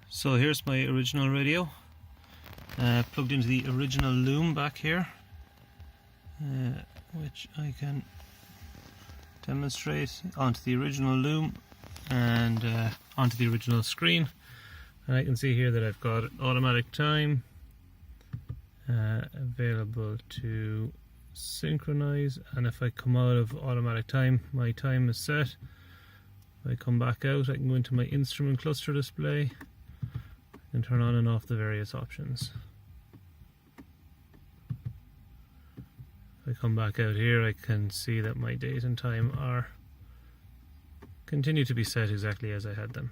So here's my original radio, plugged into the original loom back here, which I can demonstrate onto the original loom and onto the original screen. And I can see here that I've got automatic time available to synchronize, and if I come out of automatic time, my time is set. If I come back out, I can go into my instrument cluster display and turn on and off the various options. If I come back out here, I can see that my date and time are continue to be set exactly as I had them.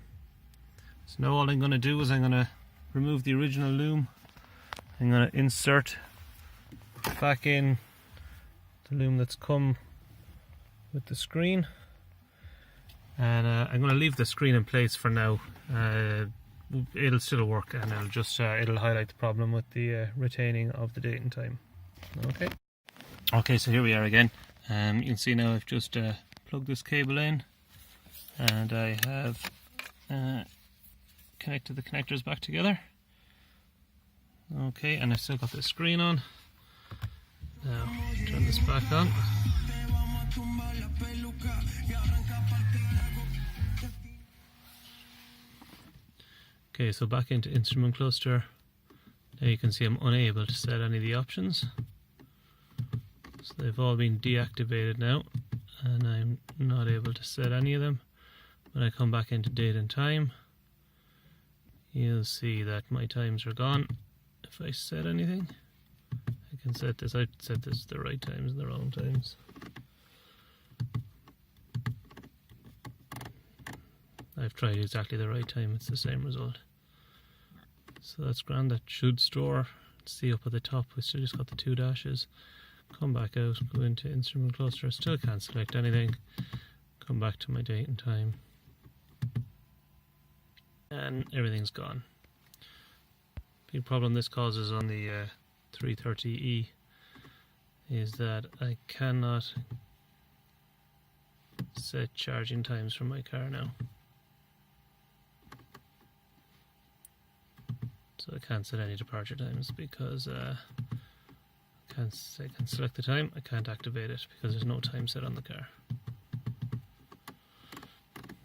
So now all I'm going to do is I'm going to remove the original loom. I'm going to insert back in the loom that's come with the screen, and I'm going to leave the screen in place for now. It'll still work, and it'll just it'll highlight the problem with the retaining of the date and time. Okay, so here we are again. You can see now I've just plugged this cable in, and I have connected the connectors back together. Okay, and I've still got the screen on. Now turn this back on. Okay, so back into instrument cluster. Now you can see I'm unable to set any of the options. So they've all been deactivated now, and I'm not able to set any of them. When I come back into date and time, you'll see that my times are gone. If I set anything, I can set this. I set this the right times and the wrong times. I've tried exactly the right time, it's the same result. So that's grand. That should store. See up at the top, we still just got the 2 dashes. Come back out, go into instrument cluster, still can't select anything. Come back to my date and time, and everything's gone. Big problem this causes on the 330e is that I cannot set charging times for my car now. So I can't set any departure times because I can select the time, I can't activate it because there's no time set on the car.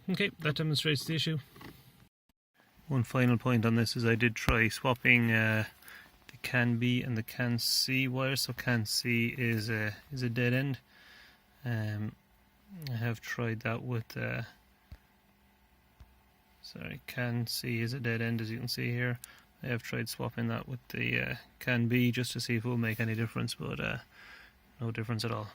Okay, that demonstrates the issue. One final point on this is I did try swapping the CAN B and the CAN C wires. So CAN C is a dead end. I have tried that with CAN C is a dead end, as you can see here. I have tried swapping that with the CAN B just to see if it will make any difference, but no difference at all.